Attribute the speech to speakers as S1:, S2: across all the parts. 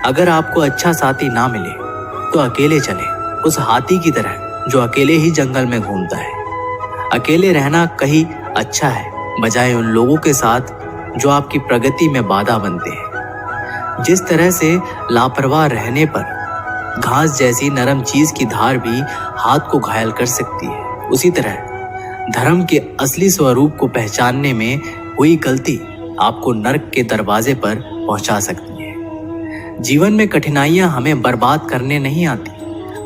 S1: अगर आपको अच्छा साथी ना मिले तो अकेले चले, उस हाथी की तरह जो अकेले ही जंगल में घूमता है। अकेले रहना कहीं अच्छा है, बजाय उन लोगों के साथ जो आपकी प्रगति में बाधा बनते हैं। जिस तरह से लापरवाह रहने पर घास जैसी नरम चीज की धार भी हाथ को घायल कर सकती है, उसी तरह धर्म के असली स्वरूप को पहचानने में हुई गलती आपको नर्क के दरवाजे पर पहुंचा सकती है। जीवन में कठिनाइयां हमें बर्बाद करने नहीं आती,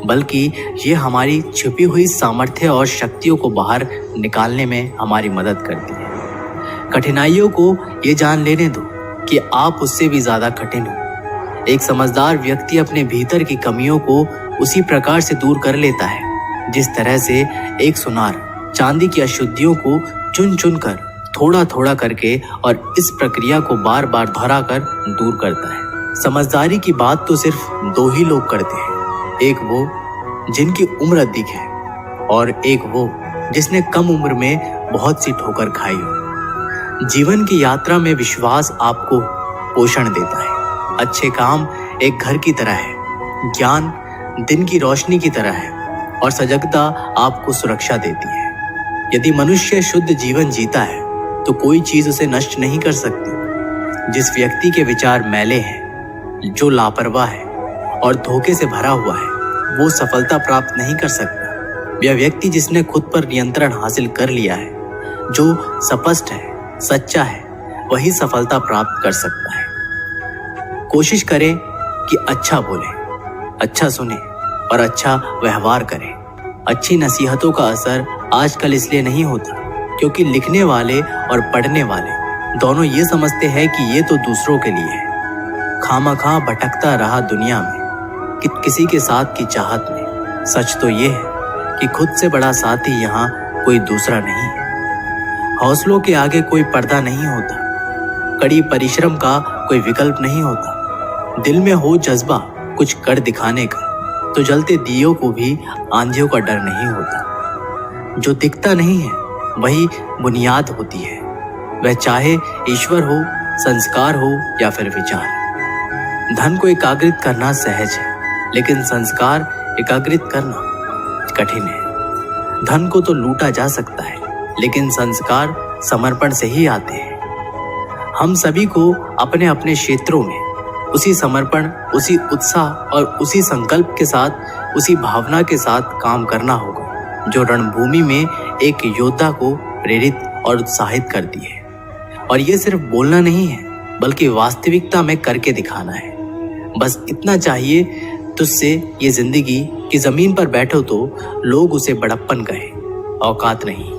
S1: बल्कि ये हमारी छिपी हुई सामर्थ्य और शक्तियों को बाहर निकालने में हमारी मदद करती है। कठिनाइयों को ये जान लेने दो कि आप उससे भी ज्यादा कठिन हो। एक समझदार व्यक्ति अपने भीतर की कमियों को उसी प्रकार से दूर कर लेता है जिस तरह से एक सुनार चांदी की अशुद्धियों को चुन चुन कर थोड़ा थोड़ा करके और इस प्रक्रिया को बार बार दोहरा कर दूर करता है। समझदारी की बात तो सिर्फ दो ही लोग करते हैं, एक वो जिनकी उम्र अधिक है और एक वो जिसने कम उम्र में बहुत सी ठोकर खाई हो। जीवन की यात्रा में विश्वास आपको पोषण देता है। अच्छे काम एक घर की तरह है, ज्ञान दिन की रोशनी की तरह है और सजगता आपको सुरक्षा देती है। यदि मनुष्य शुद्ध जीवन जीता है तो कोई चीज उसे नष्ट नहीं कर सकती। जिस व्यक्ति के विचार मैले हैं, जो लापरवाह है और धोखे से भरा हुआ है, वो सफलता प्राप्त नहीं कर सकता। वह व्यक्ति जिसने खुद पर नियंत्रण हासिल कर लिया है, जो स्पष्ट है, सच्चा है, वही सफलता प्राप्त कर सकता है। कोशिश करें कि अच्छा बोलें, अच्छा सुने और अच्छा व्यवहार करें। अच्छी नसीहतों का असर आजकल इसलिए नहीं होता क्योंकि लिखने वाले और पढ़ने वाले दोनों ये समझते हैं कि ये तो दूसरों के लिए है। खामखा भटकता रहा दुनिया में कि किसी के साथ की चाहत में। सच तो ये है कि खुद से बड़ा साथी यहाँ कोई दूसरा नहीं है। हौसलों के आगे कोई पर्दा नहीं होता, कड़ी परिश्रम का कोई विकल्प नहीं होता। दिल में हो जज्बा कुछ कर दिखाने का तो जलते दियों को भी आंधियों का डर नहीं होता। जो दिखता नहीं है वही बुनियाद होती है, वह चाहे ईश्वर हो, संस्कार हो या फिर विचार। धन को एकाग्रित करना सहज है, लेकिन संस्कार एकाग्रित करना कठिन है। धन को तो लूटा जा सकता है, लेकिन संस्कार समर्पण से ही आते हैं। हम सभी को अपने अपने क्षेत्रों में उसी समर्पण, उसी उत्साह और उसी संकल्प के साथ, उसी भावना के साथ काम करना होगा जो रणभूमि में एक योद्धा को प्रेरित और उत्साहित करती है। और ये सिर्फ बोलना नहीं है, बल्कि वास्तविकता में करके दिखाना है। बस इतना चाहिए तुझसे ये जिंदगी की जमीन पर बैठो तो लोग उसे बड़प्पन कहें, औकात नहीं।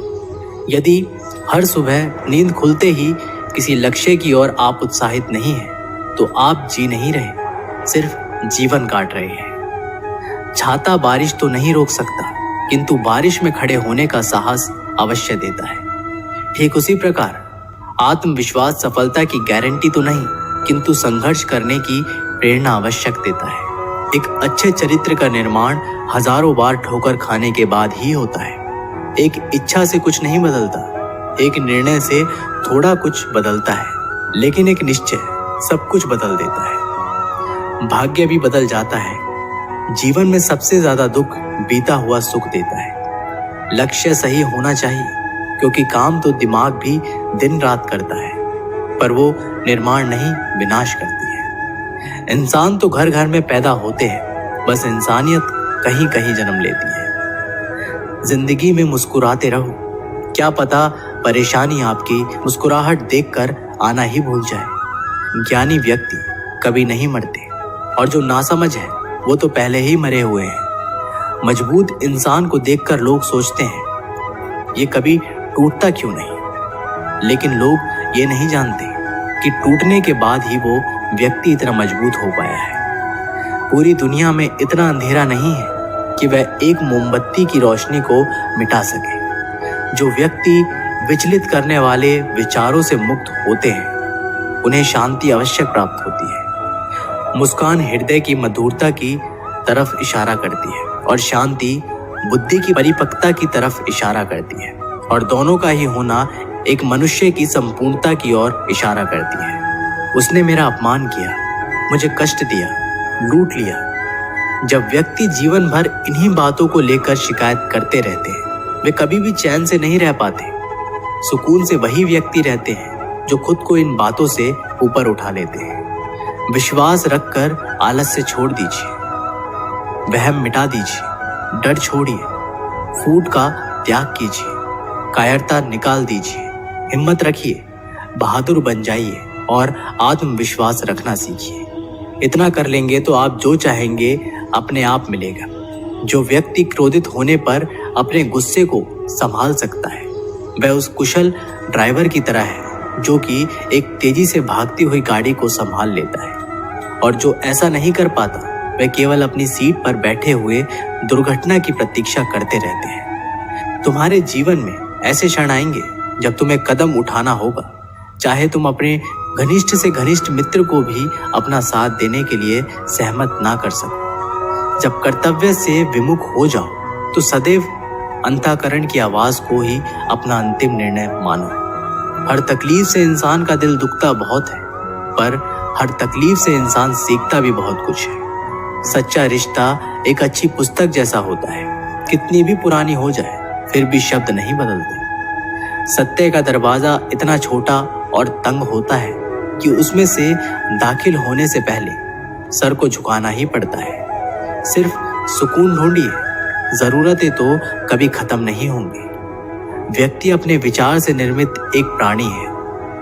S1: यदि हर सुबह नींद खुलते ही किसी लक्ष्य की ओर आप उत्साहित नहीं हैं, तो आप जी नहीं रहे, सिर्फ जीवन काट रहे हैं। छाता बारिश तो नहीं रोक सकता, किंतु बारिश में खड़े होने का साहस अवश्य देता है। ठीक उसी प्रकार आत्मविश्वास सफलता की गारंटी तो नहीं, किंतु संघर्ष करने की प्रेरणा आवश्यक देता है। एक अच्छे चरित्र का निर्माण हजारों बार ठोकर खाने के बाद ही होता है। एक इच्छा से कुछ नहीं बदलता, एक निर्णय से थोड़ा कुछ बदलता है, लेकिन एक निश्चय सब कुछ बदल देता है। भाग्य भी बदल जाता है। जीवन में सबसे ज्यादा दुख बीता हुआ सुख देता है। लक्ष्य सही होना चाहिए, क्योंकि काम तो दिमाग भी दिन रात करता है, पर वो निर्माण नहीं, विनाश करती है। इंसान तो घर घर में पैदा होते हैं, बस इंसानियत कहीं कहीं जन्म लेती है। जिंदगी में मुस्कुराते रहो, क्या पता परेशानी आपकी मुस्कुराहट देखकर आना ही भूल जाए। ज्ञानी व्यक्ति कभी नहीं मरते और जो नासमझ है वो तो पहले ही मरे हुए हैं। मजबूत इंसान को देखकर लोग सोचते हैं ये कभी टूटता क्यों नहीं, लेकिन लोग ये नहीं जानते कि टूटने के बाद ही वो व्यक्ति इतना मजबूत हो पाया है। पूरी दुनिया में इतना अंधेरा नहीं है कि वह एक मोमबत्ती की रोशनी को मिटा सके। जो व्यक्ति विचलित करने वाले विचारों से मुक्त होते हैं उन्हें शांति अवश्य प्राप्त होती है। मुस्कान हृदय की मधुरता की तरफ इशारा करती है और शांति बुद्धि की परिपक्वता की तरफ इशारा करती है, और दोनों का ही होना एक मनुष्य की संपूर्णता की ओर इशारा करती है। उसने मेरा अपमान किया, मुझे कष्ट दिया, लूट लिया। जब व्यक्ति जीवन भर इन्हीं बातों को लेकर शिकायत करते रहते हैं, वे कभी भी चैन से नहीं रह पाते। सुकून से वही व्यक्ति रहते हैं जो खुद को इन बातों से ऊपर उठा लेते हैं। विश्वास रखकर आलस से छोड़ दीजिए, वहम मिटा दीजिए, डर छोड़िए, फूट का त्याग कीजिए, कायरता निकाल दीजिए, हिम्मत रखिए, बहादुर बन जाइए और आत्मविश्वास रखना सीखिए। इतना कर लेंगे तो आप जो चाहेंगे अपने आप मिलेगा। जो व्यक्ति क्रोधित होने पर अपने गुस्से को संभाल सकता है, वह उस कुशल ड्राइवर की तरह है जो कि एक तेजी से भागती हुई गाड़ी को संभाल लेता है। और जो ऐसा नहीं कर पाता, वह केवल अपनी सीट पर बैठे हुए दुर्घटना की प्रतीक्षा करते रहते हैं। तुम्हारे जीवन में ऐसे क्षण आएंगे जब तुम्हें कदम उठाना होगा, चाहे तुम अपने घनिष्ठ से घनिष्ठ मित्र को भी अपना साथ देने के लिए सहमत ना कर सको। जब कर्तव्य से विमुख हो जाओ तो सदैव अंतःकरण की आवाज को ही अपना अंतिम निर्णय मानो। हर तकलीफ से इंसान का दिल दुखता बहुत है, पर हर तकलीफ से इंसान सीखता भी बहुत कुछ है। सच्चा रिश्ता एक अच्छी पुस्तक जैसा होता है, कितनी भी पुरानी हो जाए फिर भी शब्द नहीं बदलते। सत्य का दरवाजा इतना छोटा और तंग होता है कि उसमें से दाखिल होने से पहले सर को झुकाना ही पड़ता है। सिर्फ सुकून ढूंढिए, जरूरतें तो कभी खत्म नहीं होंगी। व्यक्ति अपने विचार से निर्मित एक प्राणी है।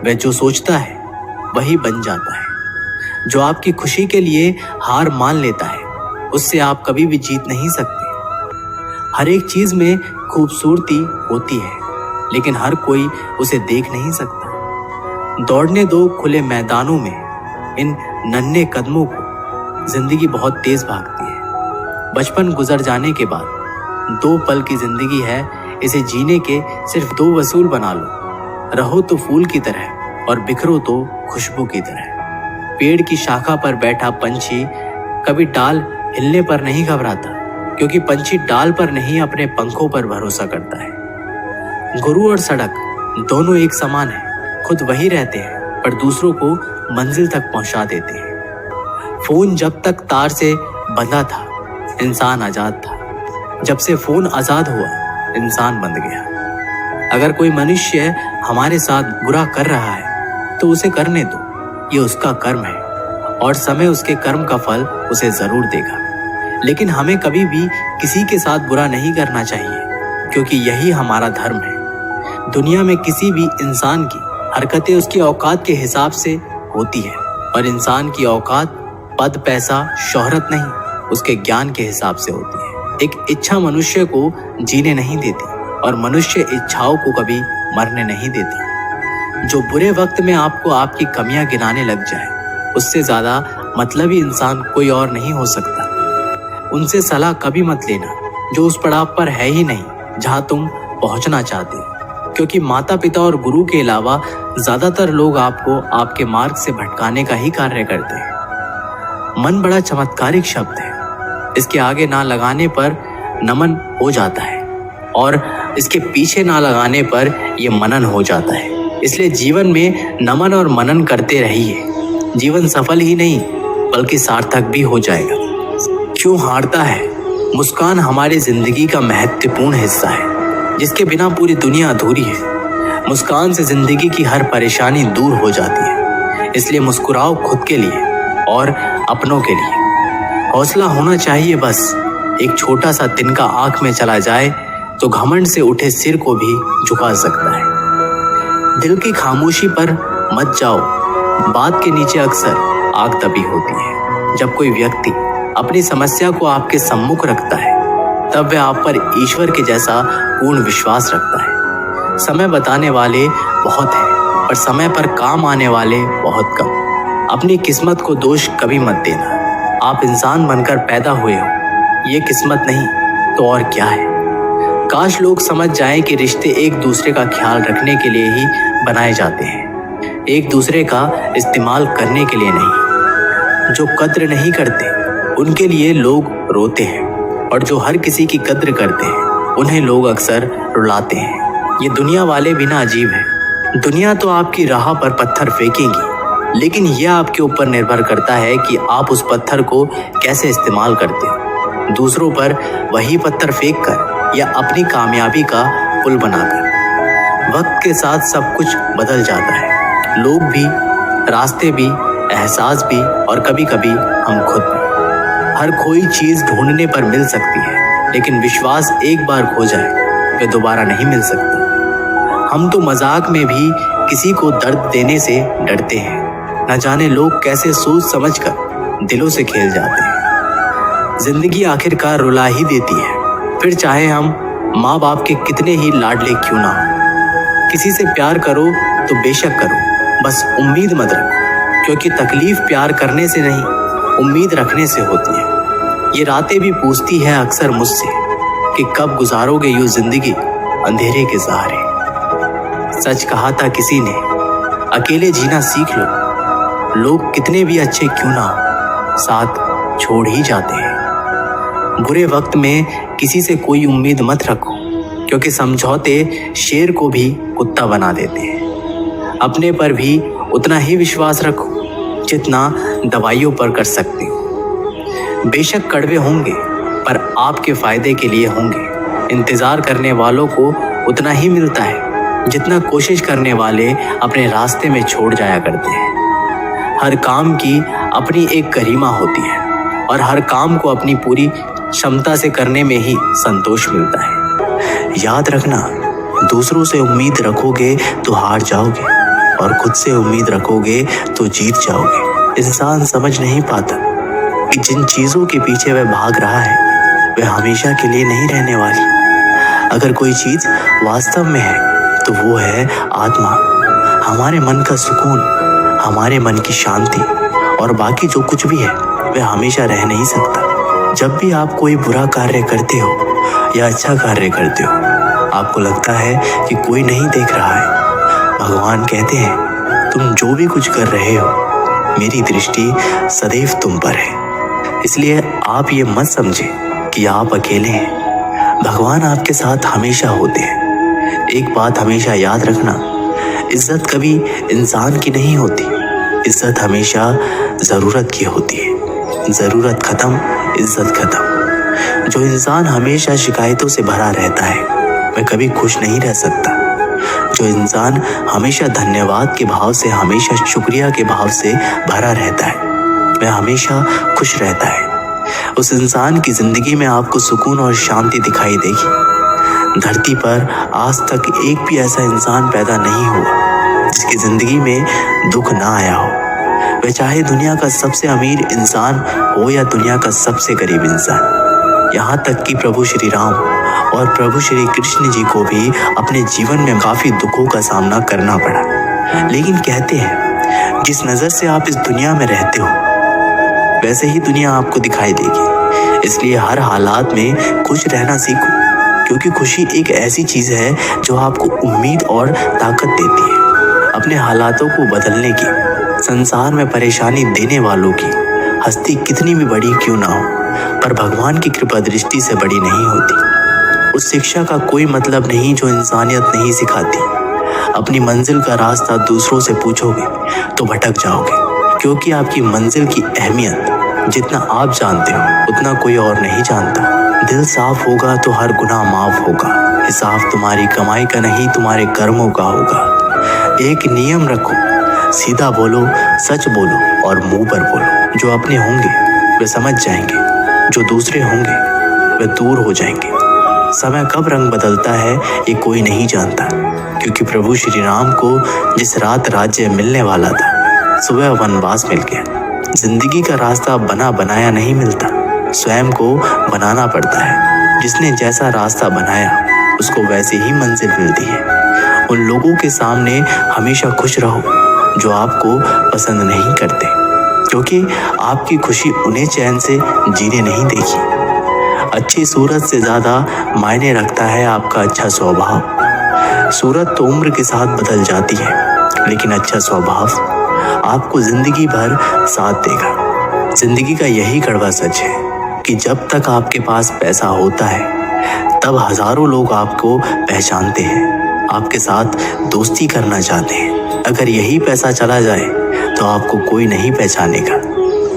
S1: वह जो सोचता है वही बन जाता है। जो आपकी खुशी के लिए हार मान लेता है, उससे आप कभी भी जीत नहीं सकते। हर एक चीज में खूबसूरती होती है, लेकिन हर कोई उसे देख नहीं सकता। दौड़ने दो खुले मैदानों में इन नन्हे कदमों को, जिंदगी बहुत तेज भागती है। बचपन गुजर जाने के बाद 2 पल की जिंदगी है, इसे जीने के सिर्फ 2 वसूल बना लो। रहो तो फूल की तरह और बिखरो तो खुशबू की तरह। पेड़ की शाखा पर बैठा पंछी कभी डाल हिलने पर नहीं घबराता, क्योंकि पंछी डाल पर नहीं अपने पंखों पर भरोसा करता है। गुरु और सड़क दोनों एक समान है। खुद वही रहते हैं पर दूसरों को मंजिल तक पहुंचा देते हैं। फोन जब तक तार से बंधा था, इंसान आजाद था। जब से फोन आजाद हुआ, इंसान बंध गया। अगर कोई मनुष्य हमारे साथ बुरा कर रहा है तो उसे करने दो, ये उसका कर्म है और समय उसके कर्म का फल उसे जरूर देगा। लेकिन हमें कभी भी किसी के साथ बुरा नहीं करना चाहिए, क्योंकि यही हमारा धर्म है। दुनिया में किसी भी इंसान की हरकतें उसकी औकात के हिसाब से होती है, और इंसान की औकात पद, पैसा, शोहरत नहीं, उसके ज्ञान के हिसाब से होती है। एक इच्छा मनुष्य को जीने नहीं देती और मनुष्य इच्छाओं को कभी मरने नहीं देती। जो बुरे वक्त में आपको आपकी कमियां गिनाने लग जाए, उससे ज्यादा मतलबी इंसान कोई और नहीं हो सकता। उनसे सलाह कभी मत लेना जो उस पड़ाव पर है ही नहीं जहां तुम पहुंचना चाहते हो, क्योंकि माता पिता और गुरु के अलावा ज्यादातर लोग आपको आपके मार्ग से भटकाने का ही कार्य करते हैं। मन बड़ा चमत्कारिक शब्द है। इसके आगे ना लगाने पर नमन हो जाता है और इसके पीछे ना लगाने पर यह मनन हो जाता है। इसलिए जीवन में नमन और मनन करते रहिए। जीवन सफल ही नहीं बल्कि सार्थक भी हो जाएगा। क्यों हारता है? मुस्कान हमारी जिंदगी का महत्वपूर्ण हिस्सा है, जिसके बिना पूरी दुनिया अधूरी है। मुस्कान से जिंदगी की हर परेशानी दूर हो जाती है। इसलिए मुस्कुराओ खुद के लिए और अपनों के लिए। हौसला होना चाहिए बस। एक छोटा सा तिनका आंख में चला जाए तो घमंड से उठे सिर को भी झुका सकता है। दिल की खामोशी पर मत जाओ। बात के नीचे अक्सर आग दबी होती है। जब कोई व्यक्ति अपनी समस्या को आपके सम्मुख रखता है, तब वह आप पर ईश्वर के जैसा पूर्ण विश्वास रखता है। समय बताने वाले बहुत हैं, पर समय पर काम आने वाले बहुत कम। अपनी किस्मत को दोष कभी मत देना। आप इंसान बनकर पैदा हुए हो, ये किस्मत नहीं तो और क्या है। काश लोग समझ जाएं कि रिश्ते एक दूसरे का ख्याल रखने के लिए ही बनाए जाते हैं, एक दूसरे का इस्तेमाल करने के लिए नहीं। जो कद्र नहीं करते उनके लिए लोग रोते हैं, और जो हर किसी की कद्र करते हैं उन्हें लोग अक्सर रुलाते हैं। ये दुनिया वाले भी ना अजीब है। दुनिया तो आपकी राह पर पत्थर फेंकेगी, लेकिन यह आपके ऊपर निर्भर करता है कि आप उस पत्थर को कैसे इस्तेमाल करते हो, दूसरों पर वही पत्थर फेंक कर या अपनी कामयाबी का पुल बनाकर। वक्त के साथ सब कुछ बदल जाता है, लोग भी, रास्ते भी, एहसास भी और कभी कभी हम खुद भी। हर कोई चीज ढूंढने पर मिल सकती है, लेकिन विश्वास एक बार खो जाए वे दोबारा नहीं मिल सकती। हम तो मजाक में भी किसी को दर्द देने से डरते हैं, न जाने लोग कैसे सोच समझकर दिलों से खेल जाते हैं। जिंदगी आखिरकार रुला ही देती है, फिर चाहे हम माँ बाप के कितने ही लाडले क्यों ना हो। किसी से प्यार करो तो बेशक करो, बस उम्मीद मत रखो, क्योंकि तकलीफ प्यार करने से नहीं, उम्मीद रखने से होती है। ये रातें भी पूछती है अक्सर मुझसे कि कब गुजारोगे यूं जिंदगी अंधेरे के सहारे। सच कहा था किसी ने, अकेले जीना सीख लो, लोग कितने भी अच्छे क्यों ना हो, साथ छोड़ ही जाते हैं। बुरे वक्त में किसी से कोई उम्मीद मत रखो, क्योंकि समझौते शेर को भी कुत्ता बना देते हैं। अपने पर भी उतना ही विश्वास रखो जितना दवाइयों पर कर सकते हो। बेशक कड़वे होंगे, पर आपके फायदे के लिए होंगे। इंतजार करने वालों को उतना ही मिलता है जितना कोशिश करने वाले अपने रास्ते में छोड़ जाया करते हैं। हर काम की अपनी एक गरिमा होती है और हर काम को अपनी पूरी क्षमता से करने में ही संतोष मिलता है। याद रखना, दूसरों से उम्मीद रखोगे तो हार जाओगे और खुद से उम्मीद रखोगे तो जीत जाओगे। इंसान समझ नहीं पाता कि जिन चीज़ों के पीछे वह भाग रहा है वह हमेशा के लिए नहीं रहने वाली। अगर कोई चीज़ वास्तव में है तो वो है आत्मा, हमारे मन का सुकून, हमारे मन की शांति, और बाकी जो कुछ भी है वह हमेशा रह नहीं सकता। जब भी आप कोई बुरा कार्य करते हो या अच्छा कार्य करते हो, आपको लगता है कि कोई नहीं देख रहा है। भगवान कहते हैं, तुम जो भी कुछ कर रहे हो, मेरी दृष्टि सदैव तुम पर है। इसलिए आप ये मत समझें कि आप अकेले हैं, भगवान आपके साथ हमेशा होते हैं। एक बात हमेशा याद रखना, इज्जत कभी इंसान की नहीं होती, इज्जत हमेशा ज़रूरत की होती है। ज़रूरत खत्म, इज्जत खत्म। जो इंसान हमेशा शिकायतों से भरा रहता है वह कभी खुश नहीं रह सकता। जो इंसान हमेशा धन्यवाद के भाव से, हमेशा शुक्रिया के भाव से भरा रहता है वह हमेशा खुश रहता है। उस इंसान की जिंदगी में आपको सुकून और शांति दिखाई देगी। धरती पर आज तक एक भी ऐसा इंसान पैदा नहीं हुआ जिसकी जिंदगी में दुख ना आया हो, वह चाहे दुनिया का सबसे अमीर इंसान हो या दुनिया का सबसे गरीब इंसान। यहाँ तक कि प्रभु श्री राम और प्रभु श्री कृष्ण जी को भी अपने जीवन में काफी दुखों का सामना करना पड़ा। लेकिन कहते हैं, जिस नजर से आप इस दुनिया में रहते हो वैसे ही दुनिया आपको दिखाई देगी। इसलिए हर हालात में खुश रहना सीखो, क्योंकि खुशी एक ऐसी चीज है जो आपको उम्मीद और ताकत देती है अपने हालातों को बदलने की। संसार में परेशानी देने वालों की हस्ती कितनी भी बड़ी क्यों ना हो, पर भगवान की कृपा दृष्टि से बड़ी नहीं होती। उस शिक्षा का कोई मतलब नहीं जो इंसानियत नहीं सिखाती। अपनी मंजिल का रास्ता दूसरों से पूछोगे तो भटक जाओगे, क्योंकि आपकी मंजिल की अहमियत जितना आप जानते हो उतना कोई और नहीं जानता। दिल साफ होगा तो हर गुनाह माफ होगा। हिसाब तुम्हारी कमाई का नहीं, तुम्हारे कर्मों का होगा। एक नियम रखो, सीधा बोलो, सच बोलो और मुंह पर बोलो। जो अपने होंगे वे समझ जाएंगे, जो दूसरे होंगे वे दूर हो जाएंगे। समय कब रंग बदलता है ये कोई नहीं जानता, क्योंकि प्रभु श्री राम को जिस रात राज्य मिलने वाला था सुबह वनवास मिल गया। जिंदगी का रास्ता बना बनाया नहीं मिलता, स्वयं को बनाना पड़ता है। जिसने जैसा रास्ता बनाया उसको वैसे ही मंजिल मिलती है। उन लोगों के सामने हमेशा खुश रहो जो आपको पसंद नहीं करते, क्योंकि आपकी खुशी उन्हें चैन से जीने नहीं देगी। अच्छी सूरत से ज़्यादा मायने रखता है आपका अच्छा स्वभाव। सूरत तो उम्र के साथ बदल जाती है, लेकिन अच्छा स्वभाव आपको जिंदगी भर साथ देगा। जिंदगी का यही कड़वा सच है कि जब तक आपके पास पैसा होता है तब हजारों लोग आपको पहचानते हैं, आपके साथ दोस्ती करना चाहते हैं। अगर यही पैसा चला जाए तो तो आपको कोई नहीं पहचानेगा।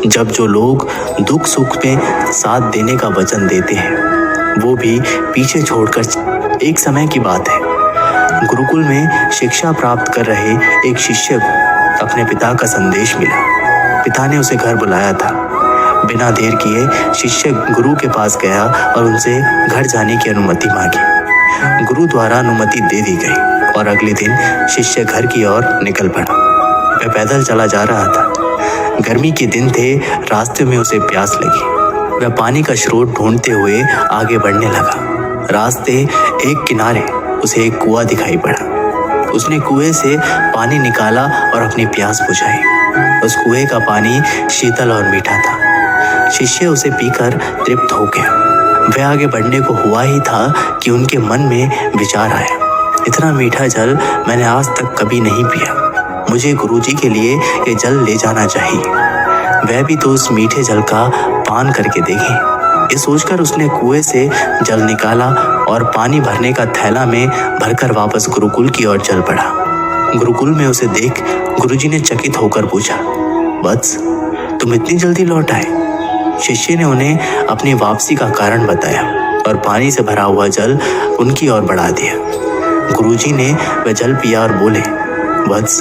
S1: जब जो लोग दुख सुख में साथ देने का वचन देते हैं वो भी पीछे छोड़कर। एक समय की बात है, गुरुकुल में शिक्षा प्राप्त कर रहे एक शिष्य को अपने पिता का संदेश मिला। पिता ने उसे घर बुलाया था। बिना देर किए शिष्य गुरु के पास गया और उनसे घर जाने की अनुमति मांगी। गुरु द्वारा अनुमति दे दी गई और अगले दिन शिष्य घर की ओर निकल पड़ा। वह पैदल चला जा रहा था। गर्मी के दिन थे, रास्ते में उसे प्यास लगी। वह पानी का स्रोत ढूंढते हुए आगे बढ़ने लगा। रास्ते एक किनारे उसे एक कुआं दिखाई पड़ा। उसने कुएं से पानी निकाला और अपनी प्यास बुझाई। उस कुएं का पानी शीतल और मीठा था। शिष्य उसे पीकर तृप्त हो गया। वह आगे बढ़ने को हुआ ही था कि उनके मन में विचार आया, इतना मीठा जल मैंने आज तक कभी नहीं पिया। मुझे गुरुजी के लिए ये जल ले जाना चाहिए। वह भी तो उस मीठे जल का पान करके देखें। ये सोचकर उसने कुएं से जल निकाला और पानी भरने का थैला में भरकर वापस गुरुकुल की ओर चल पड़ा। गुरुकुल में उसे देख गुरुजी ने चकित होकर पूछा, वत्स, तुम इतनी जल्दी लौट आए? शिष्य ने उन्हें अपनी वापसी का कारण बताया और पानी से भरा हुआ जल उनकी ओर बढ़ा दिया। गुरुजी ने वह जल पिया और बोले, वत्स,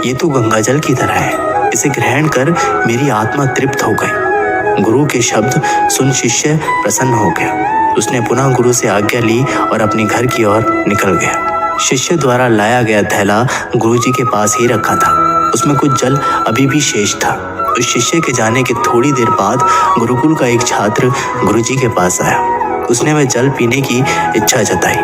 S1: ये तो गंगा जल की तरह है। इसे ग्रहण कर मेरी आत्मा तृप्त हो गई। गुरु के शब्द सुन शिष्य प्रसन्न हो गया। उसने पुनः गुरु से आज्ञा ली और अपने घर की ओर निकल गया। शिष्य द्वारा लाया गया थैला गुरुजी के पास ही रखा था। उसमें कुछ जल अभी भी शेष था। उस शिष्य के जाने के थोड़ी देर बाद गुरुकुल का एक छात्र गुरुजी के पास आया। उसने वह जल पीने की इच्छा जताई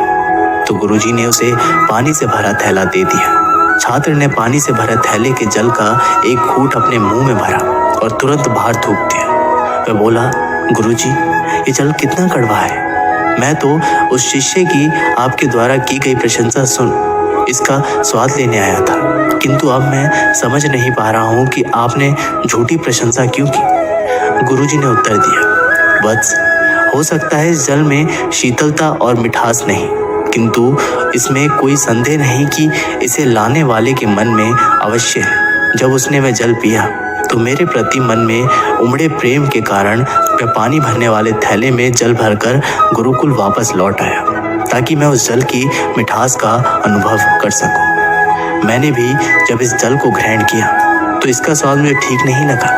S1: तो गुरुजी ने उसे पानी से भरा थैला दे दिया। छात्र ने पानी से भरे थैले के जल का एक घूंट अपने मुंह में भरा और तुरंत बाहर थूक दिया। वह बोला, गुरुजी, ये जल कितना कड़वा है। मैं तो उस शिष्य की आपके द्वारा की गई प्रशंसा सुन इसका स्वाद लेने आया था, किंतु अब मैं समझ नहीं पा रहा हूँ कि आपने झूठी प्रशंसा क्यों की। गुरुजी ने उत्तर दिया, वत्स, हो सकता है इस जल में शीतलता और मिठास नहीं, किंतु इसमें कोई संदेह नहीं कि इसे लाने वाले के मन में अवश्य है। जब उसने वह जल पिया तो मेरे प्रति मन में उमड़े प्रेम के कारण वह पानी भरने वाले थैले में जल भरकर गुरुकुल वापस लौट आया ताकि मैं उस जल की मिठास का अनुभव कर सकूं। मैंने भी जब इस जल को ग्रहण किया तो इसका स्वाद मुझे ठीक नहीं लगा,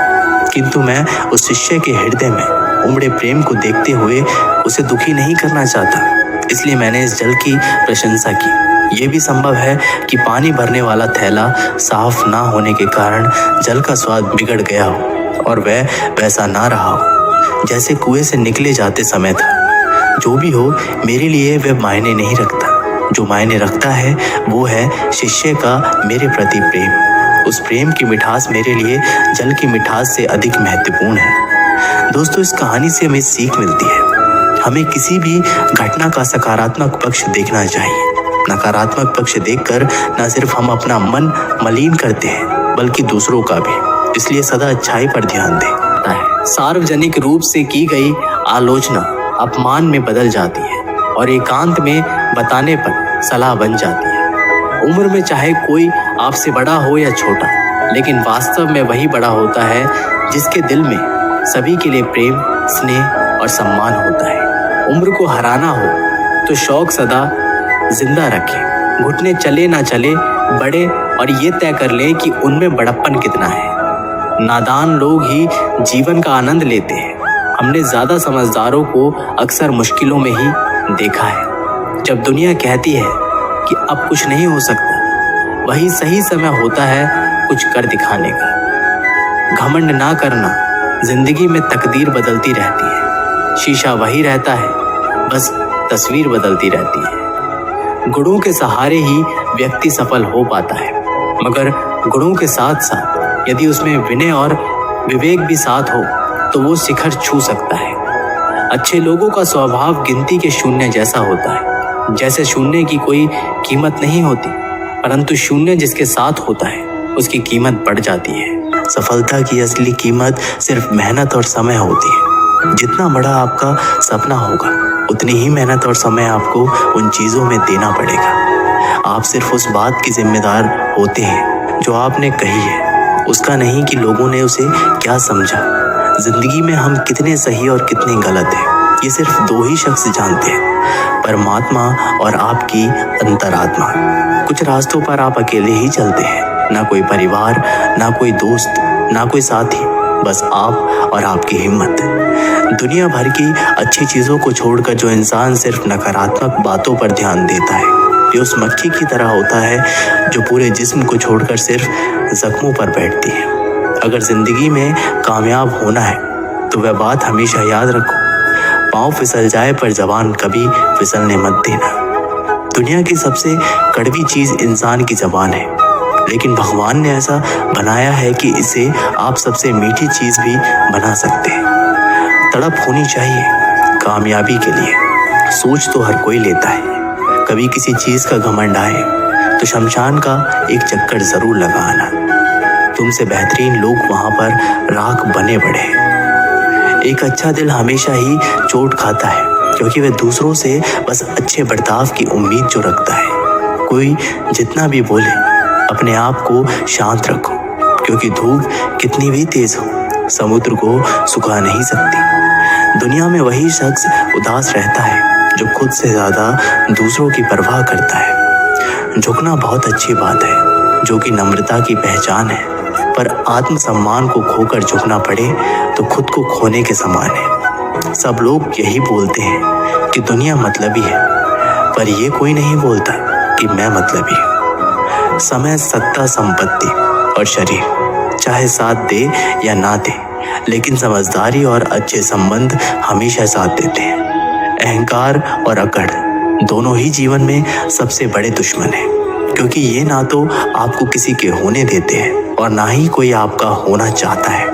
S1: किंतु मैं उस शिष्य के हृदय में उमड़े प्रेम को देखते हुए उसे दुखी नहीं करना चाहता, इसलिए मैंने इस जल की प्रशंसा की। ये भी संभव है कि पानी भरने वाला थैला साफ ना होने के कारण जल का स्वाद बिगड़ गया हो और वह वैसा ना रहा हो जैसे कुएं से निकले जाते समय था। जो भी हो, मेरे लिए वह मायने नहीं रखता। जो मायने रखता है वो है शिष्य का मेरे प्रति प्रेम। उस प्रेम की मिठास मेरे लिए जल की मिठास से अधिक महत्वपूर्ण है। दोस्तों, इस कहानी से हमें सीख मिलती है। हमें किसी भी घटना का सकारात्मक पक्ष देखना चाहिए। नकारात्मक पक्ष देखकर न सिर्फ हम अपना मन मलिन करते हैं बल्कि दूसरों का भी। इसलिए सदा अच्छाई पर ध्यान दें। सार्वजनिक रूप से की गई आलोचना अपमान में बदल जाती है और एकांत में बताने पर सलाह बन जाती है। उम्र में चाहे कोई आपसे बड़ा हो या छोटा, लेकिन वास्तव में वही बड़ा होता है जिसके दिल में सभी के लिए प्रेम, स्नेह और सम्मान होता है। उम्र को हराना हो तो शौक सदा जिंदा रखें। घुटने चले ना चले बड़े और ये तय कर लें कि उनमें बड़प्पन कितना है। नादान लोग ही जीवन का आनंद लेते हैं। हमने ज्यादा समझदारों को अक्सर मुश्किलों में ही देखा है। जब दुनिया कहती है कि अब कुछ नहीं हो सकता, वही सही समय होता है कुछ कर दिखाने का। घमंड ना करना, जिंदगी में तकदीर बदलती रहती है। शीशा वही रहता है, बस तस्वीर बदलती रहती है। गुणों के सहारे ही व्यक्ति सफल हो पाता है, मगर गुणों के साथ साथ यदि उसमें विनय और विवेक भी साथ हो तो वो शिखर छू सकता है। अच्छे लोगों का स्वभाव गिनती के शून्य जैसा होता है। जैसे शून्य की कोई कीमत नहीं होती, परंतु शून्य जिसके साथ होता है उसकी कीमत बढ़ जाती है। सफलता की असली कीमत सिर्फ मेहनत और समय होती है। जितना बड़ा आपका सपना होगा, उतनी ही मेहनत और समय आपको उन चीजों में देना पड़ेगा। आप सिर्फ उस बात की जिम्मेदार होते हैं जो आपने कही है उसका नहीं कि लोगों ने उसे क्या समझा। जिंदगी में हम कितने सही और कितने गलत हैं, ये सिर्फ दो ही शख्स जानते हैं, परमात्मा और आपकी अंतरात्मा। कुछ रास्तों पर आप अकेले ही चलते हैं, ना कोई परिवार, ना कोई दोस्त, ना कोई साथी, बस आप और आपकी हिम्मत। दुनिया भर की अच्छी चीज़ों को छोड़कर जो इंसान सिर्फ नकारात्मक बातों पर ध्यान देता है, ये उस मक्खी की तरह होता है जो पूरे जिस्म को छोड़कर सिर्फ जख्मों पर बैठती है। अगर जिंदगी में कामयाब होना है तो वह बात हमेशा याद रखो, पाँव फिसल जाए पर जबान कभी फिसलने मत देना। दुनिया की सबसे कड़वी चीज़ इंसान की जबान है, लेकिन भगवान ने ऐसा बनाया है कि इसे आप सबसे मीठी चीज़ भी बना सकते हैं। तड़प होनी चाहिए कामयाबी के लिए, सोच तो हर कोई लेता है। कभी किसी चीज़ का घमंड आए तो शमशान का एक चक्कर ज़रूर लगाना। तुमसे बेहतरीन लोग वहाँ पर राख बने पड़े हैं। एक अच्छा दिल हमेशा ही चोट खाता है, क्योंकि वह दूसरों से बस अच्छे बर्ताव की उम्मीद जो रखता है। कोई जितना भी बोले, अपने आप को शांत रखो, क्योंकि धूप कितनी भी तेज हो समुद्र को सुखा नहीं सकती। दुनिया में वही शख्स उदास रहता है जो खुद से ज़्यादा दूसरों की परवाह करता है। झुकना बहुत अच्छी बात है, जो कि नम्रता की पहचान है, पर आत्मसम्मान को खोकर झुकना पड़े तो खुद को खोने के समान है। सब लोग यही बोलते हैं कि दुनिया मतलबी है, पर ये कोई नहीं बोलता कि मैं मतलबी हूँ। समय, सत्ता, संपत्ति और शरीर चाहे साथ दे या ना दे, लेकिन समझदारी और अच्छे संबंध हमेशा साथ देते हैं। अहंकार और अकड़ दोनों ही जीवन में सबसे बड़े दुश्मन हैं, क्योंकि ये ना तो आपको किसी के होने देते हैं और ना ही कोई आपका होना चाहता है।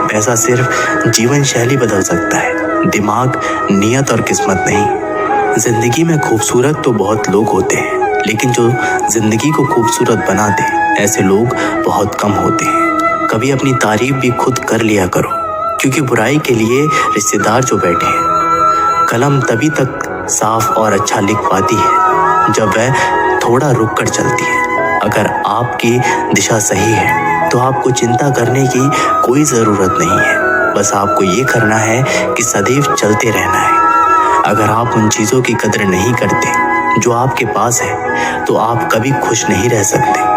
S1: पैसा सिर्फ जीवन शैली बदल सकता है, दिमाग, नियत और किस्मत नहीं। जिंदगी में खूबसूरत तो बहुत लोग होते हैं, लेकिन जो जिंदगी को खूबसूरत बनाते ऐसे लोग बहुत कम होते हैं। कभी अपनी तारीफ भी खुद कर लिया करो, क्योंकि बुराई के लिए रिश्तेदार जो बैठे हैं। कलम तभी तक साफ और अच्छा लिख पाती है जब वह थोड़ा रुक कर चलती है। अगर आपकी दिशा सही है तो आपको चिंता करने की कोई ज़रूरत नहीं है, बस आपको ये करना है कि सदैव चलते रहना है। अगर आप उन चीज़ों की कदर नहीं करते जो आपके पास है, तो आप कभी खुश नहीं रह सकते।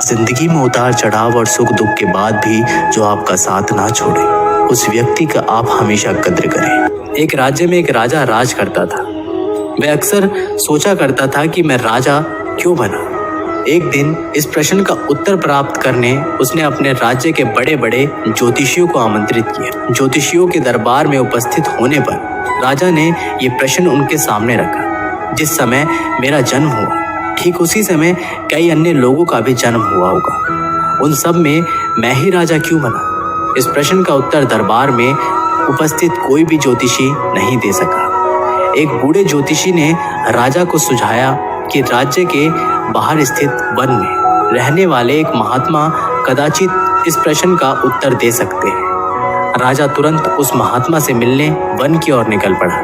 S1: जिंदगी में उतार चढ़ाव और सुख दुख के बाद भी जो आपका साथ ना छोड़े, उस व्यक्ति का आप हमेशा कद्र करें। एक राज्य में एक राजा राज करता था। वह अक्सर सोचा करता था कि मैं राजा क्यों बना। एक दिन इस प्रश्न का उत्तर प्राप्त करने उसने अपने राज्य के बड़े बड़े ज्योतिषियों को आमंत्रित किया। ज्योतिषियों के दरबार में उपस्थित होने पर राजा ने ये प्रश्न उनके सामने रखा। जिस समय मेरा जन्म हुआ, ठीक उसी समय कई अन्य लोगों का भी जन्म हुआ होगा। उन सब में मैं ही राजा क्यों बना? इस प्रश्न का उत्तर दरबार में उपस्थित कोई भी ज्योतिषी नहीं दे सका। एक बूढ़े ज्योतिषी ने राजा को सुझाया कि राज्य के बाहर स्थित वन में रहने वाले एक महात्मा कदाचित इस प्रश्न का उत्तर दे सकते हैं। राजा तुरंत उस महात्मा से मिलने वन की ओर निकल पड़ा।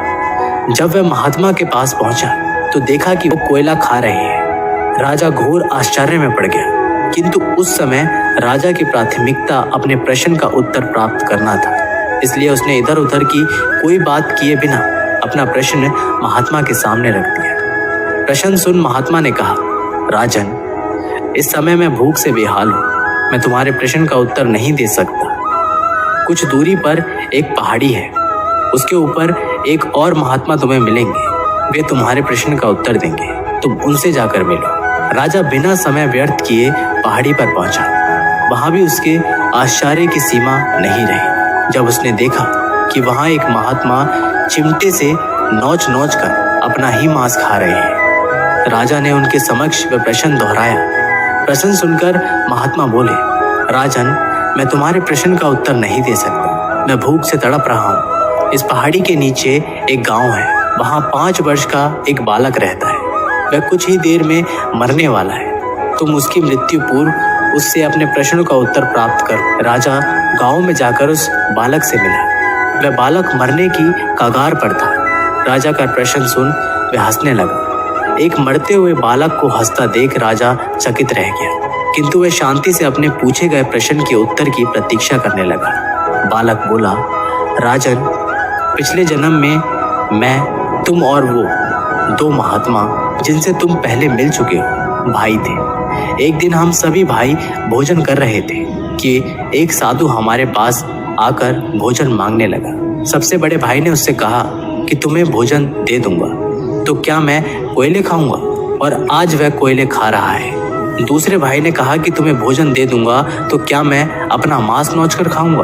S1: जब वह महात्मा के पास पहुंचा तो देखा कि वो कोयला खा रहे हैं। राजा घोर आश्चर्य में पड़ गया, किंतु उस समय राजा की प्राथमिकता अपने प्रश्न का उत्तर प्राप्त करना था, इसलिए उसने इधर उधर की कोई बात किए बिना अपना प्रश्न महात्मा के सामने रख दिया। प्रश्न सुन महात्मा ने कहा, राजन, इस समय मैं भूख से बेहाल हूँ, मैं तुम्हारे प्रश्न का उत्तर नहीं दे सकता। कुछ दूरी पर एक पहाड़ी है, उसके ऊपर एक और महात्मा तुम्हें मिलेंगे, वे तुम्हारे प्रश्न का उत्तर देंगे, तुम उनसे जाकर मिलो। राजा बिना समय व्यर्थ किए पहाड़ी पर पहुंचा। वहां भी उसके आश्चर्य की सीमा नहीं रही जब उसने देखा कि वहां एक महात्मा चिमटे से नोच नोच कर अपना ही मांस खा रहे हैं। राजा ने उनके समक्ष वह प्रश्न दोहराया। प्रश्न सुनकर महात्मा बोले, राजन, मैं तुम्हारे प्रश्न का उत्तर नहीं दे सकता, मैं भूख से तड़प रहा हूँ। इस पहाड़ी के नीचे एक गांव है, वहाँ 5 वर्ष का एक बालक रहता है, वह कुछ ही देर में मरने वाला है। तुम उसकी मृत्यु पूर्व उससे अपने प्रश्न का उत्तर प्राप्त करो। राजा गांव में जाकर उस बालक से मिला। वह बालक मरने की कगार पर था। राजा का प्रश्न सुन वह हंसने लगा। एक मरते हुए बालक को हंसता देख राजा चकित रह गया। किंतु वह शांति से अपने पूछे गए प्रश्न के उत्तर की प्रतीक्षा करने लगा। बालक बोला, राजन, पिछले जन्म में मैं, तुम और वो दो महात्मा जिनसे तुम पहले मिल चुके हो भाई थे। एक दिन हम सभी भाई भोजन कर रहे थे कि एक साधु हमारे पास आकर भोजन मांगने लगा। सबसे बड़े भाई ने उससे कहा कि तुम्हें भोजन दे दूंगा तो क्या मैं कोयले खाऊंगा, और आज वह कोयले खा रहा है। दूसरे भाई ने कहा कि तुम्हें भोजन दे दूंगा तो क्या मैं अपना मांस नोच कर खाऊंगा,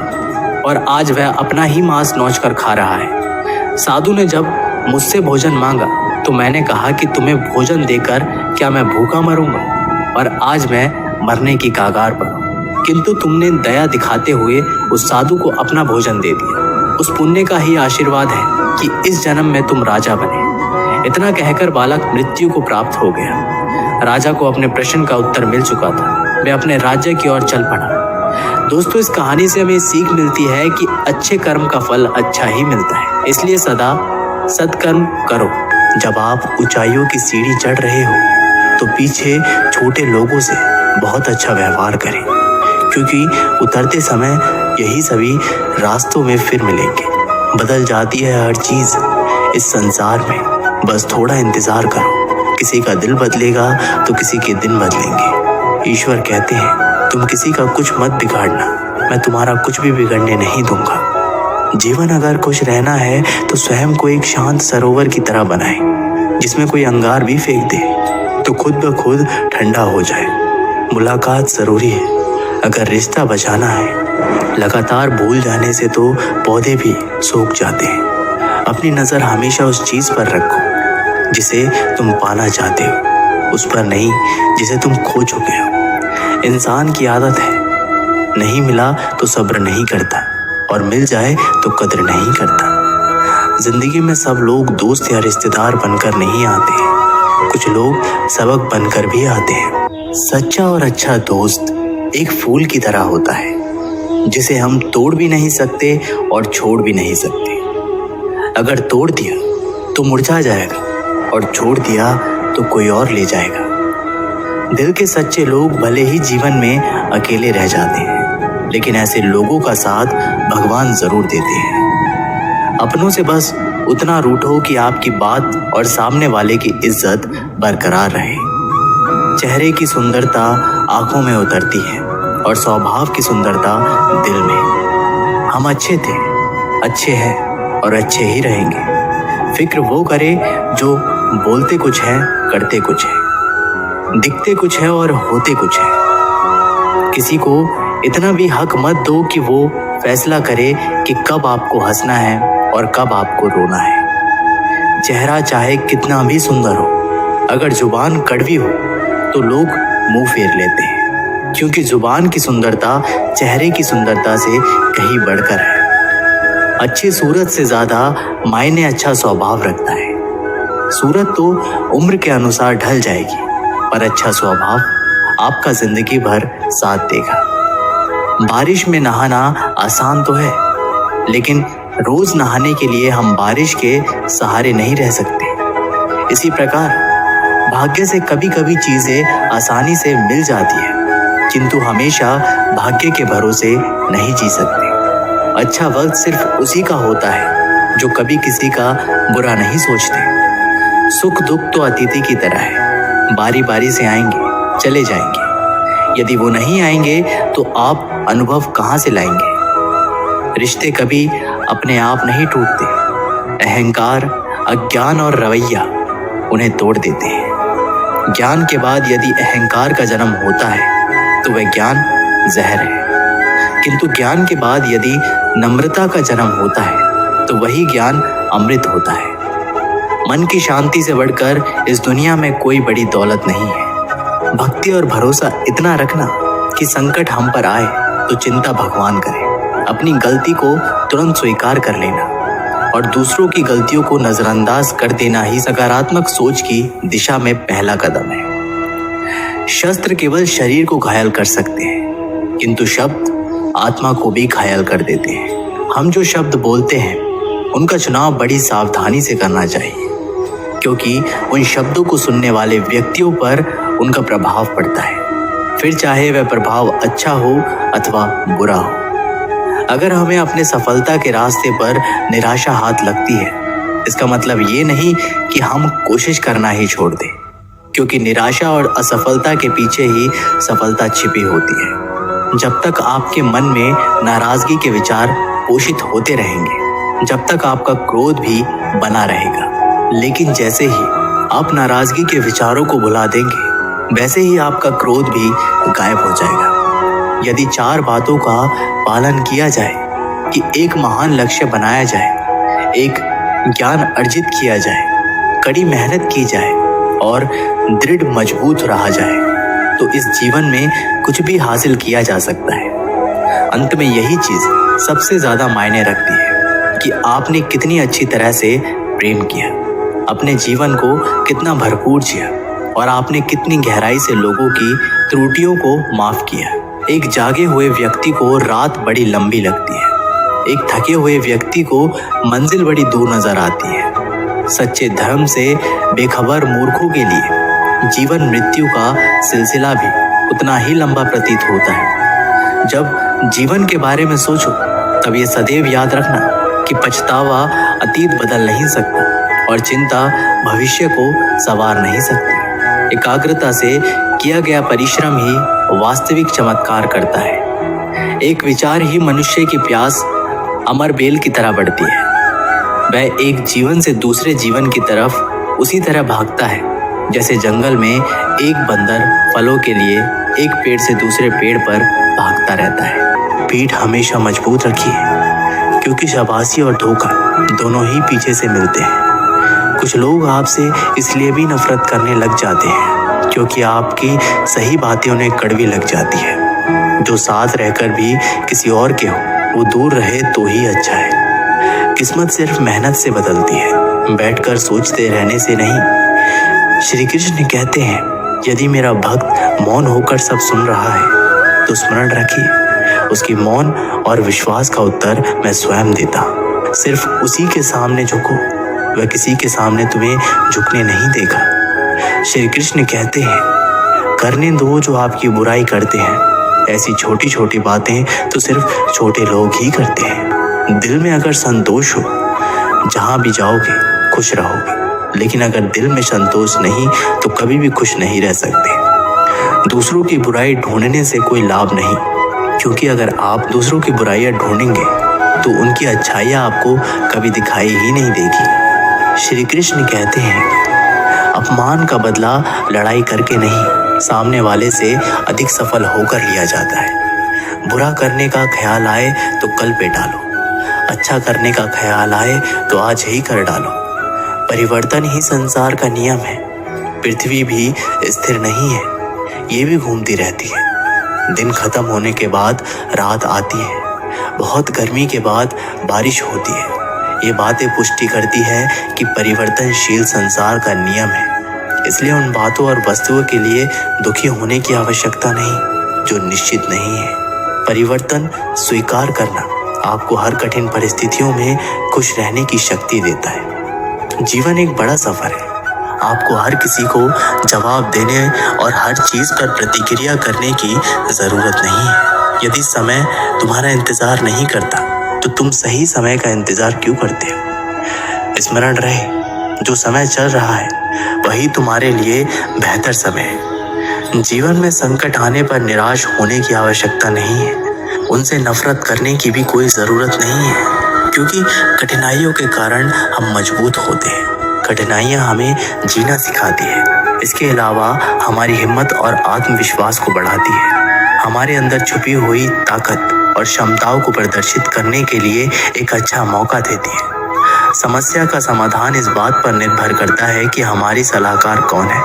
S1: और आज वह अपना ही मांस नोच कर खा रहा है। साधु ने जब मुझसे भोजन मांगा तो मैंने कहा कि तुम्हें भोजन देकर क्या मैं भूखा मरूंगा, और आज मैं मरने की कगार पर हूं। किंतु तुमने दया दिखाते हुए उस साधु को अपना भोजन दे दिया। उस पुण्य का ही आशीर्वाद है कि इस जन्म में तुम राजा बने। इतना कहकर बालक मृत्यु को प्राप्त हो गया। राजा को अपने प्रश्न का उत्तर मिल चुका था। वह अपने राज्य की ओर चल पड़ा। दोस्तों, इस कहानी से हमें सीख मिलती है कि अच्छे कर्म का फल अच्छा ही मिलता है, इसलिए सदा सत्कर्म करो। जब आप ऊंचाइयों की सीढ़ी चढ़ रहे हो तो पीछे छोटे लोगों से बहुत अच्छा व्यवहार करें, क्योंकि उतरते समय यही सभी रास्तों में फिर मिलेंगे। बदल जाती है हर चीज इस संसार में, बस थोड़ा इंतजार करो। किसी का दिल बदलेगा तो किसी के दिन बदलेंगे। ईश्वर कहते हैं, तुम किसी का कुछ मत बिगाड़ना, मैं तुम्हारा कुछ भी बिगड़ने नहीं दूंगा। जीवन अगर खुश रहना है तो स्वयं को एक शांत सरोवर की तरह बनाए, जिसमें कोई अंगार भी फेंक दे तो खुद ब खुद ठंडा हो जाए। मुलाकात जरूरी है अगर रिश्ता बचाना है। लगातार भूल जाने से तो पौधे भी सूख जाते हैं। अपनी नजर हमेशा उस चीज पर रखो जिसे तुम पाना चाहते हो, उस पर नहीं जिसे तुम खो चुके हो। इंसान की आदत है, नहीं मिला तो सब्र नहीं करता, और मिल जाए तो कदर नहीं करता। जिंदगी में सब लोग दोस्त या रिश्तेदार बनकर नहीं आते, कुछ लोग सबक बनकर भी आते हैं। सच्चा और अच्छा दोस्त एक फूल की तरह होता है, जिसे हम तोड़ भी नहीं सकते और छोड़ भी नहीं सकते। अगर तोड़ दिया तो मुरझा जाएगा, और छोड़ दिया तो कोई और ले जाएगा। दिल के सच्चे लोग भले ही जीवन में अकेले रह जाते हैं, लेकिन ऐसे लोगों का साथ भगवान जरूर देते हैं। अपनों से बस उतना रूठो कि आपकी बात और सामने वाले की इज्जत बरकरार रहे। चेहरे की सुंदरता आंखों में उतरती है और स्वभाव की सुंदरता दिल में। हम अच्छे थे, अच्छे हैं और अच्छे ही रहेंगे। फिक्र वो करे जो बोलते कुछ है, करते कुछ है, दिखते कुछ है और होते कुछ है। किसी को इतना भी हक मत दो कि वो फैसला करे कि कब आपको हंसना है और कब आपको रोना है। चेहरा चाहे कितना भी सुंदर हो, अगर जुबान कड़वी हो तो लोग मुंह फेर लेते हैं, क्योंकि जुबान की सुंदरता चेहरे की सुंदरता से कहीं बढ़कर है। अच्छी सूरत से ज्यादा मायने अच्छा स्वभाव रखता है। सूरत तो उम्र के अनुसार ढल जाएगी, पर अच्छा स्वभाव आपका जिंदगी भर साथ देगा। बारिश में नहाना आसान तो है, लेकिन रोज नहाने के लिए हम बारिश के सहारे नहीं रह सकते। इसी प्रकार भाग्य से कभी कभी चीजें आसानी से मिल जाती है, किंतु हमेशा भाग्य के भरोसे नहीं जी सकते। अच्छा वक्त सिर्फ उसी का होता है जो कभी किसी का बुरा नहीं सोचते। सुख दुख तो अतिथि की तरह है, बारी बारी से आएंगे, चले जाएंगे। यदि वो नहीं आएंगे तो आप अनुभव कहाँ से लाएंगे? रिश्ते कभी अपने आप नहीं टूटते। अहंकार, अज्ञान और रवैया उन्हें तोड़ देते हैं। ज्ञान के बाद यदि अहंकार का जन्म होता है तो वह ज्ञान जहर है, किंतु ज्ञान के बाद यदि नम्रता का जन्म होता है तो वही ज्ञान अमृत होता है। मन की शांति से बढ़कर इस दुनिया में कोई बड़ी दौलत नहीं है। भक्ति और भरोसा इतना रखना कि संकट हम पर आए तो चिंता भगवान करे। अपनी गलती को तुरंत स्वीकार कर लेना और दूसरों की गलतियों को नजरअंदाज कर देना ही सकारात्मक सोच की दिशा में पहला कदम है। शस्त्र केवल शरीर को घायल कर सकते हैं, किंतु शब्द आत्मा को भी घायल कर देते हैं। हम जो शब्द बोलते हैं उनका चुनाव बड़ी सावधानी से करना चाहिए, क्योंकि उन शब्दों को सुनने वाले व्यक्तियों पर उनका प्रभाव पड़ता है। फिर चाहे वह प्रभाव अच्छा हो अथवा बुरा हो। अगर हमें अपने सफलता के रास्ते पर निराशा हाथ लगती है, इसका मतलब ये नहीं कि हम कोशिश करना ही छोड़ दें, क्योंकि निराशा और असफलता के पीछे ही सफलता छिपी होती है। जब तक आपके मन में नाराजगी के विचार पोषित होते रहेंगे, जब तक आपका क्रोध भी बना रहेगा, लेकिन जैसे ही आप नाराजगी के विचारों को भुला देंगे, वैसे ही आपका क्रोध भी गायब हो जाएगा। यदि 4 बातों का पालन किया जाए कि एक महान लक्ष्य बनाया जाए, एक ज्ञान अर्जित किया जाए, कड़ी मेहनत की जाए और दृढ़ मजबूत रहा जाए, तो इस जीवन में कुछ भी हासिल किया जा सकता है। अंत में यही चीज सबसे ज्यादा मायने रखती है कि आपने कितनी अच्छी तरह से प्रेम किया, अपने जीवन को कितना भरपूर जिया और आपने कितनी गहराई से लोगों की त्रुटियों को माफ किया। एक जागे हुए व्यक्ति को रात बड़ी लंबी लगती है, एक थके हुए व्यक्ति को मंजिल बड़ी दूर नजर आती है। सच्चे धर्म से बेखबर मूर्खों के लिए जीवन मृत्यु का सिलसिला भी उतना ही लंबा प्रतीत होता है। जब जीवन के बारे में सोचो, तब ये सदैव याद रखना कि पछतावा अतीत बदल नहीं सकता और चिंता भविष्य को संवार नहीं सकती। एकाग्रता से किया गया परिश्रम ही वास्तविक चमत्कार करता है। एक विचार ही मनुष्य की प्यास अमर बेल की तरह बढ़ती है। वह एक जीवन से दूसरे जीवन की तरफ उसी तरह भागता है जैसे जंगल में एक बंदर फलों के लिए एक पेड़ से दूसरे पेड़ पर भागता रहता है। पीठ हमेशा मजबूत रखिए, क्योंकि शाबाशी और धोखा दोनों ही पीछे से मिलते हैं। कुछ लोग आपसे इसलिए भी नफरत करने लग जाते हैं क्योंकि आपकी सही बातें उन्हें कड़वी लग जाती है। जो साथ रहकर भी किसी और के हो, वो दूर रहे तो ही अच्छा है। किस्मत सिर्फ मेहनत से बदलती है, बैठकर सोचते रहने से नहीं। श्री कृष्ण कहते हैं, यदि मेरा भक्त मौन होकर सब सुन रहा है तो स्मरण रखिए, उसकी मौन और विश्वास का उत्तर मैं स्वयं देता। सिर्फ उसी के सामने झुको, वह किसी के सामने तुम्हें झुकने नहीं देगा। श्री कृष्ण कहते हैं, करने दो जो आपकी बुराई करते हैं। ऐसी छोटी छोटी बातें तो सिर्फ छोटे लोग ही करते हैं। दिल में अगर संतोष हो, जहां भी जाओगे खुश रहोगे, लेकिन अगर दिल में संतोष नहीं तो कभी भी खुश नहीं रह सकते। दूसरों की बुराई ढूंढने से कोई लाभ नहीं, क्योंकि अगर आप दूसरों की बुराइयां ढूंढेंगे तो उनकी अच्छाइयां आपको कभी दिखाई ही नहीं देगी। श्री कृष्ण कहते हैं, अपमान का बदला लड़ाई करके नहीं, सामने वाले से अधिक सफल होकर लिया जाता है। बुरा करने का ख्याल आए तो कल पे डालो, अच्छा करने का ख्याल आए तो आज ही कर डालो। परिवर्तन ही संसार का नियम है। पृथ्वी भी स्थिर नहीं है, ये भी घूमती रहती है। दिन खत्म होने के बाद रात आती है, बहुत गर्मी के बाद बारिश होती है। ये बातें पुष्टि करती है कि परिवर्तनशील संसार का नियम है। इसलिए उन बातों और वस्तुओं के लिए दुखी होने की आवश्यकता नहीं जो निश्चित नहीं है। परिवर्तन स्वीकार करना आपको हर कठिन परिस्थितियों में खुश रहने की शक्ति देता है। जीवन एक बड़ा सफर है। आपको हर किसी को जवाब देने और हर चीज पर प्रतिक्रिया करने की जरूरत नहीं है। यदि समय तुम्हारा इंतजार नहीं करता तो तुम सही समय का इंतजार क्यों करते हो? स्मरण रहे, जो समय चल रहा है वही तुम्हारे लिए बेहतर समय है। जीवन में संकट आने पर निराश होने की आवश्यकता नहीं है, उनसे नफरत करने की भी कोई जरूरत नहीं है, क्योंकि कठिनाइयों के कारण हम मजबूत होते हैं। कठिनाइयां हमें जीना सिखाती है। इसके अलावा हमारी हिम्मत और आत्मविश्वास को बढ़ाती है, हमारे अंदर छुपी हुई ताकत और क्षमताओं को प्रदर्शित करने के लिए एक अच्छा मौका देती है। समस्या का समाधान इस बात पर निर्भर करता है कि हमारी सलाहकार कौन है।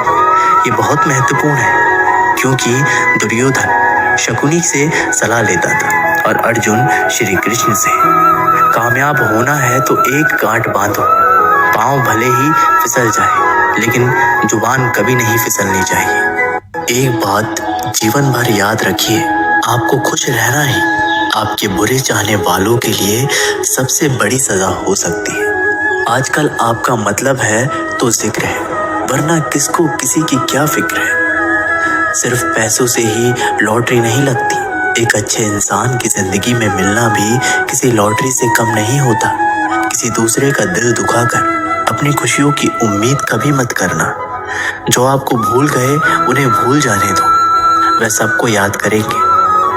S1: ये बहुत महत्वपूर्ण है, क्योंकि दुर्योधन शकुनी से सलाह लेता था और अर्जुन श्री कृष्ण से। कामयाब होना है तो एक गांठ बांधो, पांव भले ही फिसल जाए लेकिन जुबान कभी नहीं फिसलनी चाहिए। एक बात जीवन भर याद रखिए, आपको खुश रहना ही आपके बुरे चाहने वालों के लिए सबसे बड़ी सजा हो सकती है। आजकल आपका मतलब है तो जिक्र है, वरना किसको किसी की क्या फिक्र है। सिर्फ पैसों से ही लॉटरी नहीं लगती। एक अच्छे इंसान की जिंदगी में मिलना भी किसी लॉटरी से कम नहीं होता। किसी दूसरे का दिल दुखाकर अपनी खुशियों की उम्मीद कभी मत करना। जो आपको भूल गए उन्हें भूल जाने दो, वह सबको याद करेंगे,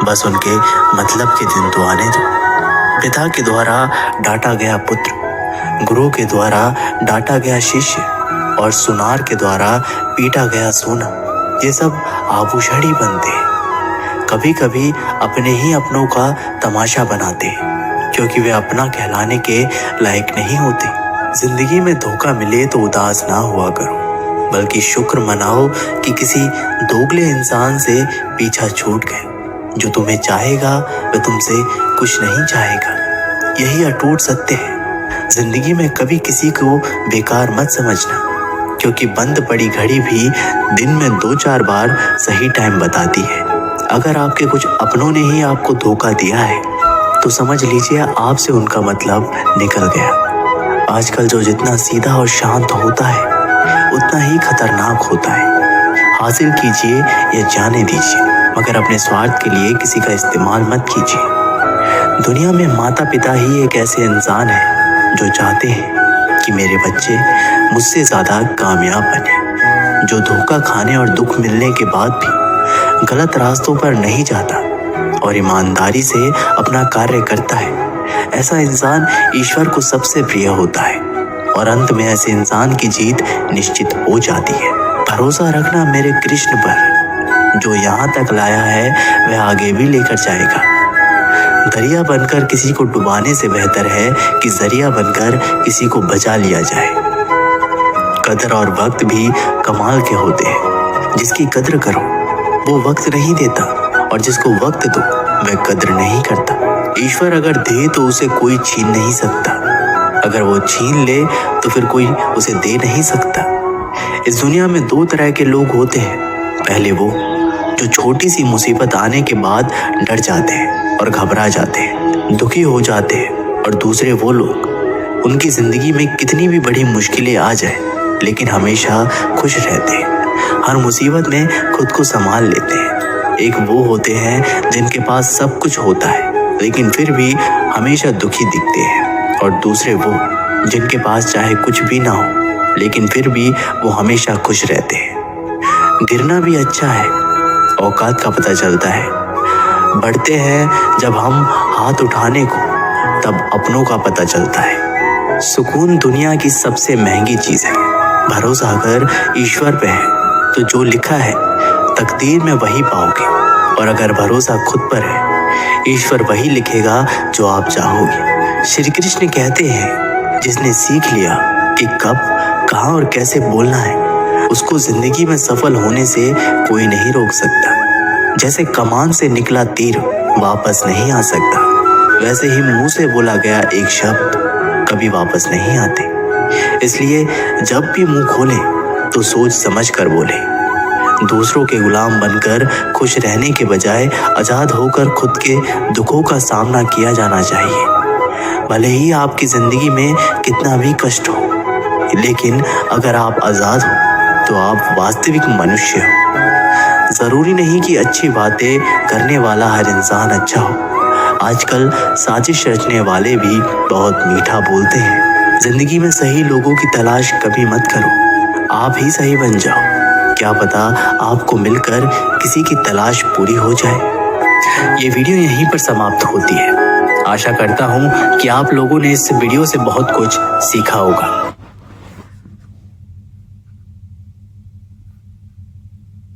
S1: बस उनके मतलब के दिन तो आने दो। पिता के द्वारा डांटा गया पुत्र, गुरु के द्वारा डांटा गया शिष्य और सुनार के द्वारा पीटा गया सोना, ये सब आभूषण ही बनते हैं। कभी कभी अपने ही अपनों का तमाशा बनाते हैं, क्योंकि वे अपना कहलाने के लायक नहीं होते। जिंदगी में धोखा मिले तो उदास ना हुआ करो, बल्कि शुक्र मनाओ कि किसी दोगले इंसान से पीछा छूट गए। जो तुम्हें चाहेगा वह तुमसे कुछ नहीं चाहेगा, यही अटूट सत्य है। जिंदगी में कभी किसी को बेकार मत समझना, क्योंकि बंद पड़ी घड़ी भी दिन में 2-4 बार सही टाइम बताती है। अगर आपके कुछ अपनों ने ही आपको धोखा दिया है तो समझ लीजिए आपसे उनका मतलब निकल गया। आजकल जो जितना सीधा और शांत होता है उतना ही खतरनाक होता है। हासिल कीजिए या जाने दीजिए, मगर अपने स्वार्थ के लिए किसी का इस्तेमाल मत कीजिए। दुनिया में माता पिता ही एक ऐसे इंसान है जो चाहते हैं कि मेरे बच्चे मुझसे ज़्यादा कामयाब बने, जो धोखा खाने और दुख मिलने के बाद भी गलत रास्तों पर नहीं जाता और ईमानदारी से अपना कार्य करता है। ऐसा इंसान ईश्वर को सबसे प्रिय होता है और अंत में ऐसे इंसान की जीत निश्चित हो जाती है। भरोसा रखना मेरे कृष्ण पर, जो यहाँ तक लाया है वह आगे भी लेकर जाएगा। दरिया बनकर किसी को डुबाने से बेहतर है कि जरिया बनकर किसी को बचा लिया जाए। कदर और वक्त भी कमाल के होते हैं। जिसकी कदर करो वो वक्त नहीं देता, और जिसको वक्त दो वह कदर नहीं करता। ईश्वर अगर दे तो उसे कोई छीन नहीं सकता, अगर वो छीन ले तो फिर कोई उसे दे नहीं सकता। इस दुनिया में 2 तरह के लोग होते हैं। पहले वो जो छोटी सी मुसीबत आने के बाद डर जाते हैं और घबरा जाते हैं, दुखी हो जाते हैं, और दूसरे वो लोग उनकी जिंदगी में कितनी भी बड़ी मुश्किलें आ जाए लेकिन हमेशा खुश रहते हैं, हर मुसीबत में खुद को संभाल लेते हैं। एक वो होते हैं जिनके पास सब कुछ होता है लेकिन फिर भी हमेशा दुखी दिखते हैं, और दूसरे वो जिनके पास चाहे कुछ भी ना हो लेकिन फिर भी वो हमेशा खुश रहते हैं। गिरना भी अच्छा है, औकात का पता चलता है। बढ़ते हैं जब हम हाथ उठाने को, तब अपनों का पता चलता है। सुकून दुनिया की सबसे महंगी चीज़ है। भरोसा अगर ईश्वर पे है तो जो लिखा है तकदीर में वही पाओगे, और अगर भरोसा खुद पर है ईश्वर वही लिखेगा जो आप चाहोगे। श्री कृष्ण कहते हैं, जिसने सीख लिया कि कब, कहाँ और कैसे बोलना है, उसको जिंदगी में सफल होने से कोई नहीं रोक सकता। जैसे कमान से निकला तीर वापस नहीं आ सकता, वैसे ही मुंह से बोला गया एक शब्द कभी वापस नहीं आते। इसलिए जब भी मुंह खोले तो सोच समझ कर बोले। दूसरों के गुलाम बनकर खुश रहने के बजाय आजाद होकर खुद के दुखों का सामना किया जाना चाहिए। भले ही आपकी जिंदगी में कितना भी कष्ट हो, लेकिन अगर आप आजाद हो तो आप वास्तविक मनुष्य हो। जरूरी नहीं कि अच्छी बातें करने वाला हर इंसान अच्छा हो। आजकल साजिश रचने वाले भी बहुत मीठा बोलते हैं। जिंदगी में सही लोगों की तलाश कभी मत करो, आप ही सही बन जाओ। क्या पता आपको मिलकर किसी की तलाश पूरी हो जाए। ये वीडियो यहीं पर समाप्त होती है। आशा करता हूँ कि आप लोगों ने इस वीडियो से बहुत कुछ सीखा होगा।